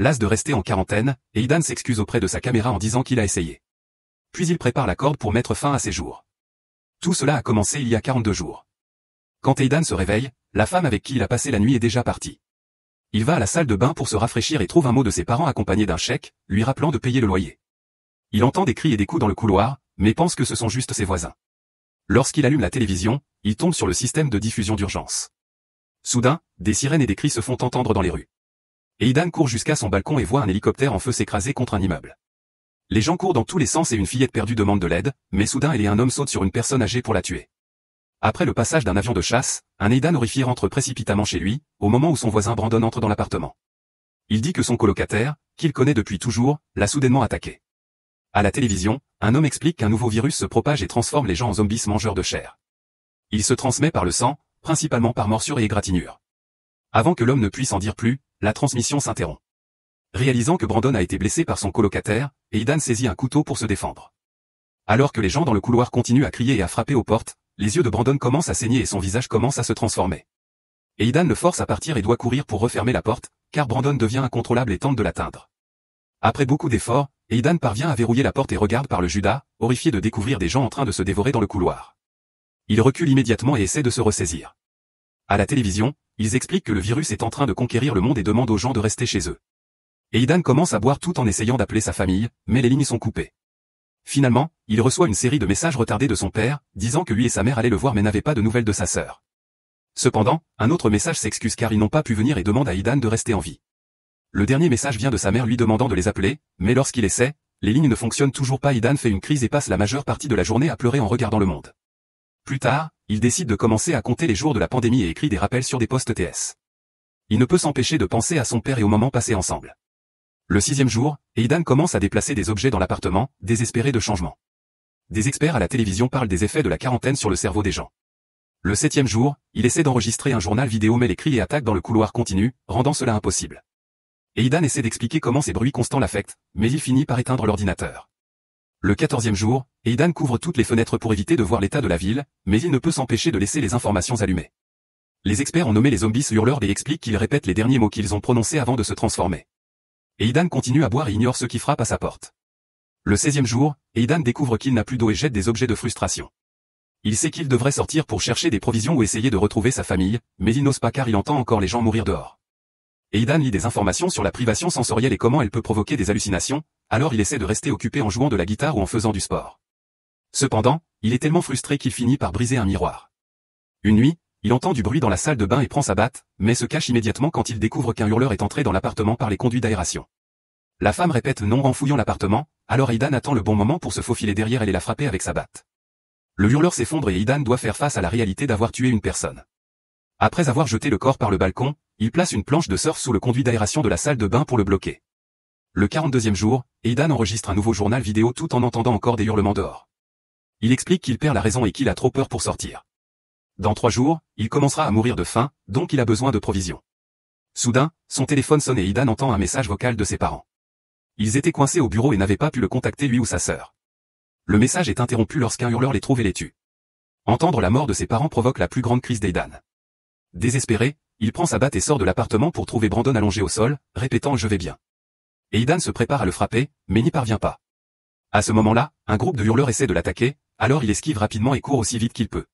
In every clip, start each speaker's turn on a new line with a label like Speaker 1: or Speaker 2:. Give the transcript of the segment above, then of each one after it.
Speaker 1: las de rester en quarantaine, Aidan s'excuse auprès de sa caméra en disant qu'il a essayé. Puis il prépare la corde pour mettre fin à ses jours. Tout cela a commencé il y a 42 jours. Quand Aidan se réveille, la femme avec qui il a passé la nuit est déjà partie. Il va à la salle de bain pour se rafraîchir et trouve un mot de ses parents accompagné d'un chèque, lui rappelant de payer le loyer. Il entend des cris et des coups dans le couloir, mais pense que ce sont juste ses voisins. Lorsqu'il allume la télévision, il tombe sur le système de diffusion d'urgence. Soudain, des sirènes et des cris se font entendre dans les rues. Aidan court jusqu'à son balcon et voit un hélicoptère en feu s'écraser contre un immeuble. Les gens courent dans tous les sens et une fillette perdue demande de l'aide, mais soudain elle et un homme sautent sur une personne âgée pour la tuer. Après le passage d'un avion de chasse, un Aidan horrifié rentre précipitamment chez lui, au moment où son voisin Brandon entre dans l'appartement. Il dit que son colocataire, qu'il connaît depuis toujours, l'a soudainement attaqué. À la télévision, un homme explique qu'un nouveau virus se propage et transforme les gens en zombies mangeurs de chair. Il se transmet par le sang, principalement par morsures et égratignures. Avant que l'homme ne puisse en dire plus, la transmission s'interrompt. Réalisant que Brandon a été blessé par son colocataire, Aidan saisit un couteau pour se défendre. Alors que les gens dans le couloir continuent à crier et à frapper aux portes, les yeux de Brandon commencent à saigner et son visage commence à se transformer. Aidan le force à partir et doit courir pour refermer la porte, car Brandon devient incontrôlable et tente de l'atteindre. Après beaucoup d'efforts, Aidan parvient à verrouiller la porte et regarde par le Judas, horrifié de découvrir des gens en train de se dévorer dans le couloir. Il recule immédiatement et essaie de se ressaisir. À la télévision, ils expliquent que le virus est en train de conquérir le monde et demandent aux gens de rester chez eux. Aidan commence à boire tout en essayant d'appeler sa famille, mais les lignes sont coupées. Finalement, il reçoit une série de messages retardés de son père, disant que lui et sa mère allaient le voir mais n'avaient pas de nouvelles de sa sœur. Cependant, un autre message s'excuse car ils n'ont pas pu venir et demande à Aidan de rester en vie. Le dernier message vient de sa mère lui demandant de les appeler, mais lorsqu'il essaie, les lignes ne fonctionnent toujours pas. Aidan fait une crise et passe la majeure partie de la journée à pleurer en regardant le monde. Plus tard, il décide de commencer à compter les jours de la pandémie et écrit des rappels sur des postes TS. Il ne peut s'empêcher de penser à son père et aux moments passés ensemble. Le 6e jour, Aidan commence à déplacer des objets dans l'appartement, désespéré de changement. Des experts à la télévision parlent des effets de la quarantaine sur le cerveau des gens. Le 7e jour, il essaie d'enregistrer un journal vidéo mais les cris et attaques dans le couloir continuent, rendant cela impossible. Aidan essaie d'expliquer comment ces bruits constants l'affectent, mais il finit par éteindre l'ordinateur. Le 14e jour, Aidan couvre toutes les fenêtres pour éviter de voir l'état de la ville, mais il ne peut s'empêcher de laisser les informations allumées. Les experts ont nommé les zombies hurleurs et expliquent qu'ils répètent les derniers mots qu'ils ont prononcés avant de se transformer. Aidan continue à boire et ignore ceux qui frappent à sa porte. Le 16e jour, Aidan découvre qu'il n'a plus d'eau et jette des objets de frustration. Il sait qu'il devrait sortir pour chercher des provisions ou essayer de retrouver sa famille, mais il n'ose pas car il entend encore les gens mourir dehors. Aidan lit des informations sur la privation sensorielle et comment elle peut provoquer des hallucinations, alors il essaie de rester occupé en jouant de la guitare ou en faisant du sport. Cependant, il est tellement frustré qu'il finit par briser un miroir. Une nuit, il entend du bruit dans la salle de bain et prend sa batte, mais se cache immédiatement quand il découvre qu'un hurleur est entré dans l'appartement par les conduits d'aération. La femme répète non en fouillant l'appartement, alors Aidan attend le bon moment pour se faufiler derrière elle et la frapper avec sa batte. Le hurleur s'effondre et Aidan doit faire face à la réalité d'avoir tué une personne. Après avoir jeté le corps par le balcon, il place une planche de surf sous le conduit d'aération de la salle de bain pour le bloquer. Le 42e jour, Aidan enregistre un nouveau journal vidéo tout en entendant encore des hurlements dehors. Il explique qu'il perd la raison et qu'il a trop peur pour sortir. Dans 3 jours, il commencera à mourir de faim, donc il a besoin de provisions. Soudain, son téléphone sonne et Aidan entend un message vocal de ses parents. Ils étaient coincés au bureau et n'avaient pas pu le contacter lui ou sa sœur. Le message est interrompu lorsqu'un hurleur les trouve et les tue. Entendre la mort de ses parents provoque la plus grande crise d'Aidan. Désespéré, il prend sa batte et sort de l'appartement pour trouver Brandon allongé au sol, répétant « Je vais bien ». Aidan se prépare à le frapper, mais n'y parvient pas. À ce moment-là, un groupe de hurleurs essaie de l'attaquer, alors il esquive rapidement et court aussi vite qu'il peut.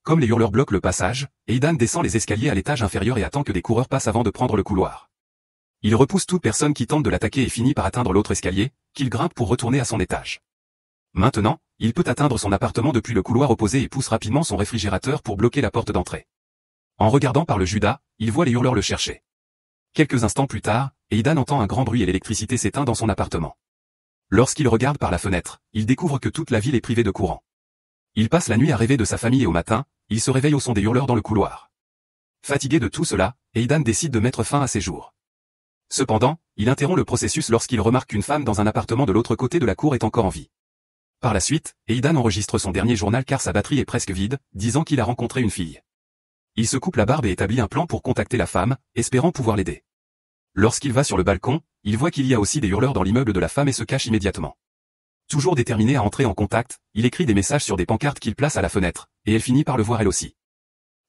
Speaker 1: Comme les hurleurs bloquent le passage, Aidan descend les escaliers à l'étage inférieur et attend que des coureurs passent avant de prendre le couloir. Il repousse toute personne qui tente de l'attaquer et finit par atteindre l'autre escalier, qu'il grimpe pour retourner à son étage. Maintenant, il peut atteindre son appartement depuis le couloir opposé et pousse rapidement son réfrigérateur pour bloquer la porte d'entrée. En regardant par le Judas, il voit les hurleurs le chercher. Quelques instants plus tard, Aidan entend un grand bruit et l'électricité s'éteint dans son appartement. Lorsqu'il regarde par la fenêtre, il découvre que toute la ville est privée de courant. Il passe la nuit à rêver de sa famille et au matin, il se réveille au son des hurleurs dans le couloir. Fatigué de tout cela, Aidan décide de mettre fin à ses jours. Cependant, il interrompt le processus lorsqu'il remarque qu'une femme dans un appartement de l'autre côté de la cour est encore en vie. Par la suite, Aidan enregistre son dernier journal car sa batterie est presque vide, disant qu'il a rencontré une fille. Il se coupe la barbe et établit un plan pour contacter la femme, espérant pouvoir l'aider. Lorsqu'il va sur le balcon, il voit qu'il y a aussi des hurleurs dans l'immeuble de la femme et se cache immédiatement. Toujours déterminé à entrer en contact, il écrit des messages sur des pancartes qu'il place à la fenêtre, et elle finit par le voir elle aussi.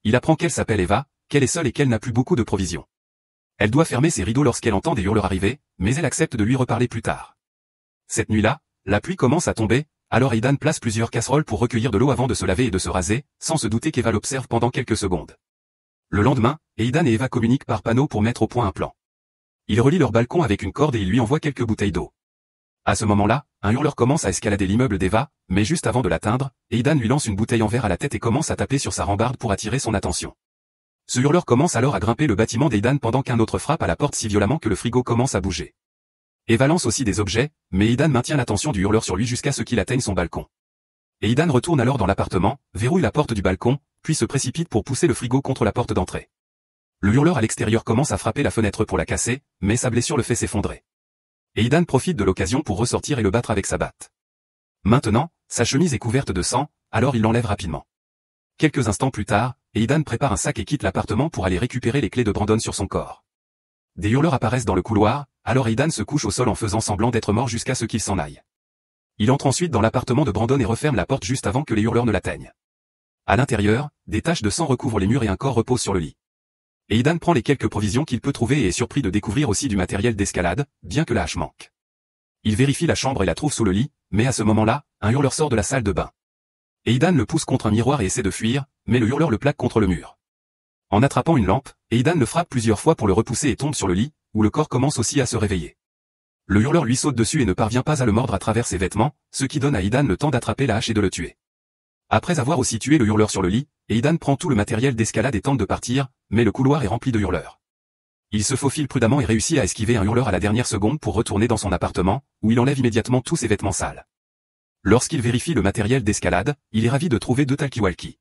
Speaker 1: Il apprend qu'elle s'appelle Eva, qu'elle est seule et qu'elle n'a plus beaucoup de provisions. Elle doit fermer ses rideaux lorsqu'elle entend des hurleurs arriver, mais elle accepte de lui reparler plus tard. Cette nuit-là, la pluie commence à tomber, alors Aidan place plusieurs casseroles pour recueillir de l'eau avant de se laver et de se raser, sans se douter qu'Eva l'observe pendant quelques secondes. Le lendemain, Aidan et Eva communiquent par panneau pour mettre au point un plan. Ils relient leur balcon avec une corde et ils lui envoient quelques bouteilles d'eau. À ce moment-là, un hurleur commence à escalader l'immeuble d'Eva, mais juste avant de l'atteindre, Aidan lui lance une bouteille en verre à la tête et commence à taper sur sa rambarde pour attirer son attention. Ce hurleur commence alors à grimper le bâtiment d'Aidan pendant qu'un autre frappe à la porte si violemment que le frigo commence à bouger. Eva lance aussi des objets, mais Aidan maintient l'attention du hurleur sur lui jusqu'à ce qu'il atteigne son balcon. Aidan retourne alors dans l'appartement, verrouille la porte du balcon, puis se précipite pour pousser le frigo contre la porte d'entrée. Le hurleur à l'extérieur commence à frapper la fenêtre pour la casser, mais sa blessure le fait s'effondrer. Aidan profite de l'occasion pour ressortir et le battre avec sa batte. Maintenant, sa chemise est couverte de sang, alors il l'enlève rapidement. Quelques instants plus tard, Aidan prépare un sac et quitte l'appartement pour aller récupérer les clés de Brandon sur son corps. Des hurleurs apparaissent dans le couloir, alors Aidan se couche au sol en faisant semblant d'être mort jusqu'à ce qu'il s'en aille. Il entre ensuite dans l'appartement de Brandon et referme la porte juste avant que les hurleurs ne l'atteignent. À l'intérieur, des taches de sang recouvrent les murs et un corps repose sur le lit. Aidan prend les quelques provisions qu'il peut trouver et est surpris de découvrir aussi du matériel d'escalade, bien que la hache manque. Il vérifie la chambre et la trouve sous le lit, mais à ce moment-là, un hurleur sort de la salle de bain. Aidan le pousse contre un miroir et essaie de fuir, mais le hurleur le plaque contre le mur. En attrapant une lampe, Aidan le frappe plusieurs fois pour le repousser et tombe sur le lit, où le corps commence aussi à se réveiller. Le hurleur lui saute dessus et ne parvient pas à le mordre à travers ses vêtements, ce qui donne à Aidan le temps d'attraper la hache et de le tuer. Après avoir aussi tué le hurleur sur le lit, Aidan prend tout le matériel d'escalade et tente de partir, mais le couloir est rempli de hurleurs. Il se faufile prudemment et réussit à esquiver un hurleur à la dernière seconde pour retourner dans son appartement, où il enlève immédiatement tous ses vêtements sales. Lorsqu'il vérifie le matériel d'escalade, il est ravi de trouver 2 talkie-walkie.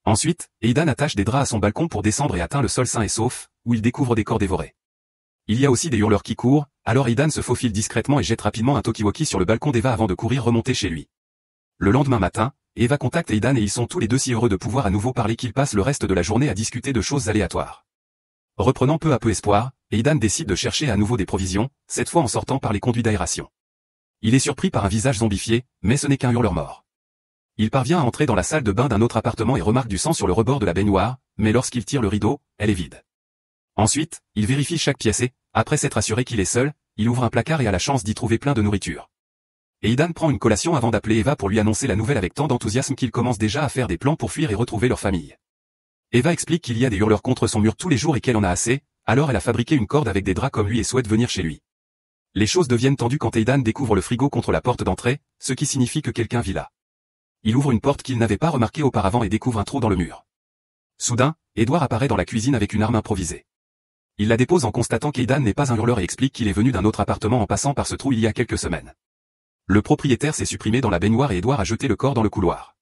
Speaker 1: Ensuite, Aidan attache des draps à son balcon pour descendre et atteint le sol sain et sauf, où il découvre des corps dévorés. Il y a aussi des hurleurs qui courent, alors Aidan se faufile discrètement et jette rapidement un talkie-walkie sur le balcon d'Eva avant de courir remonter chez lui. Le lendemain matin, Eva contacte Aidan et ils sont tous les deux si heureux de pouvoir à nouveau parler qu'ils passent le reste de la journée à discuter de choses aléatoires. Reprenant peu à peu espoir, Aidan décide de chercher à nouveau des provisions, cette fois en sortant par les conduits d'aération. Il est surpris par un visage zombifié, mais ce n'est qu'un hurleur mort. Il parvient à entrer dans la salle de bain d'un autre appartement et remarque du sang sur le rebord de la baignoire, mais lorsqu'il tire le rideau, elle est vide. Ensuite, il vérifie chaque pièce et, après s'être assuré qu'il est seul, il ouvre un placard et a la chance d'y trouver plein de nourriture. Aidan prend une collation avant d'appeler Eva pour lui annoncer la nouvelle avec tant d'enthousiasme qu'il commence déjà à faire des plans pour fuir et retrouver leur famille. Eva explique qu'il y a des hurleurs contre son mur tous les jours et qu'elle en a assez, alors elle a fabriqué une corde avec des draps comme lui et souhaite venir chez lui. Les choses deviennent tendues quand Aidan découvre le frigo contre la porte d'entrée, ce qui signifie que quelqu'un vit là. Il ouvre une porte qu'il n'avait pas remarquée auparavant et découvre un trou dans le mur. Soudain, Edward apparaît dans la cuisine avec une arme improvisée. Il la dépose en constatant qu'Aidan n'est pas un hurleur et explique qu'il est venu d'un autre appartement en passant par ce trou il y a quelques semaines. Le propriétaire s'est supprimé dans la baignoire et Edward a jeté le corps dans le couloir.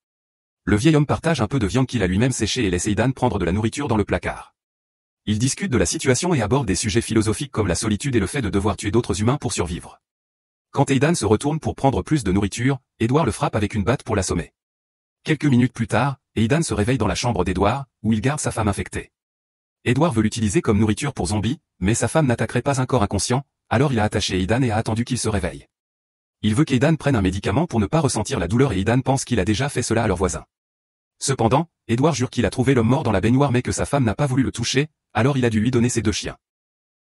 Speaker 1: Le vieil homme partage un peu de viande qu'il a lui-même séchée et laisse Aidan prendre de la nourriture dans le placard. Ils discutent de la situation et abordent des sujets philosophiques comme la solitude et le fait de devoir tuer d'autres humains pour survivre. Quand Aidan se retourne pour prendre plus de nourriture, Edward le frappe avec une batte pour l'assommer. Quelques minutes plus tard, Aidan se réveille dans la chambre d'Edward, où il garde sa femme infectée. Edward veut l'utiliser comme nourriture pour zombies, mais sa femme n'attaquerait pas un corps inconscient, alors il a attaché Aidan et a attendu qu'il se réveille. Il veut qu'Aidan prenne un médicament pour ne pas ressentir la douleur et Aidan pense qu'il a déjà fait cela à leur voisin. Cependant, Edward jure qu'il a trouvé l'homme mort dans la baignoire mais que sa femme n'a pas voulu le toucher, alors il a dû lui donner ses 2 chiens.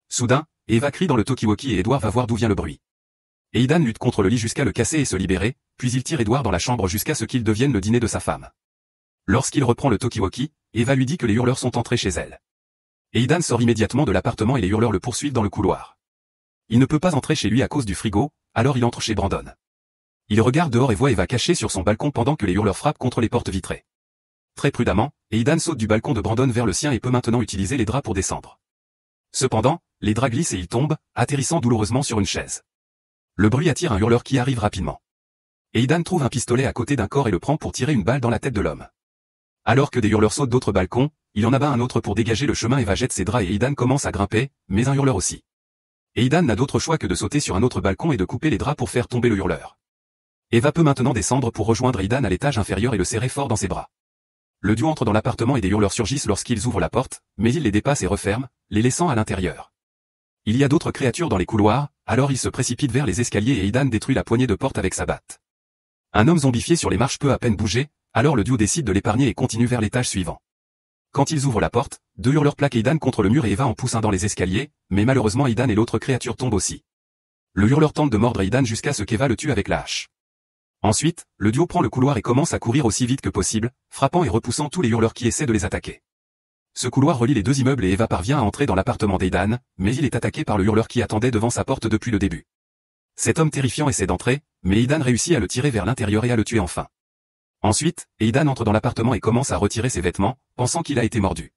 Speaker 1: Soudain, Eva crie dans le talkie-walkie et Edward va voir d'où vient le bruit. Aidan lutte contre le lit jusqu'à le casser et se libérer, puis il tire Edward dans la chambre jusqu'à ce qu'il devienne le dîner de sa femme. Lorsqu'il reprend le talkie-walkie, Eva lui dit que les hurleurs sont entrés chez elle. Aidan sort immédiatement de l'appartement et les hurleurs le poursuivent dans le couloir. Il ne peut pas entrer chez lui à cause du frigo, alors il entre chez Brandon. Il regarde dehors et voit Eva cachée sur son balcon pendant que les hurleurs frappent contre les portes vitrées. Très prudemment, Aidan saute du balcon de Brandon vers le sien et peut maintenant utiliser les draps pour descendre. Cependant, les draps glissent et il tombe, atterrissant douloureusement sur une chaise. Le bruit attire un hurleur qui arrive rapidement. Aidan trouve un pistolet à côté d'un corps et le prend pour tirer une balle dans la tête de l'homme. Alors que des hurleurs sautent d'autres balcons, il en abat un autre pour dégager le chemin. Eva jette ses draps et Aidan commence à grimper, mais un hurleur aussi. Aidan n'a d'autre choix que de sauter sur un autre balcon et de couper les draps pour faire tomber le hurleur. Eva peut maintenant descendre pour rejoindre Aidan à l'étage inférieur et le serrer fort dans ses bras. Le duo entre dans l'appartement et des hurleurs surgissent lorsqu'ils ouvrent la porte, mais ils les dépassent et referment, les laissant à l'intérieur. Il y a d'autres créatures dans les couloirs, alors il se précipite vers les escaliers et Aidan détruit la poignée de porte avec sa batte. Un homme zombifié sur les marches peut à peine bouger, alors le duo décide de l'épargner et continue vers l'étage suivant. Quand ils ouvrent la porte, deux hurleurs plaquent Aidan contre le mur et Eva en pousse un dans les escaliers, mais malheureusement Aidan et l'autre créature tombent aussi. Le hurleur tente de mordre Aidan jusqu'à ce qu'Eva le tue avec la hache. Ensuite, le duo prend le couloir et commence à courir aussi vite que possible, frappant et repoussant tous les hurleurs qui essaient de les attaquer. Ce couloir relie les deux immeubles et Eva parvient à entrer dans l'appartement d'Aidan, mais il est attaqué par le hurleur qui attendait devant sa porte depuis le début. Cet homme terrifiant essaie d'entrer, mais Aidan réussit à le tirer vers l'intérieur et à le tuer enfin. Ensuite, Aidan entre dans l'appartement et commence à retirer ses vêtements, pensant qu'il a été mordu.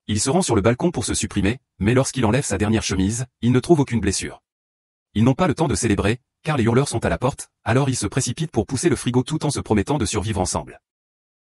Speaker 1: Il se rend sur le balcon pour se supprimer, mais lorsqu'il enlève sa dernière chemise, il ne trouve aucune blessure. Ils n'ont pas le temps de célébrer, car les hurleurs sont à la porte, alors ils se précipitent pour pousser le frigo tout en se promettant de survivre ensemble.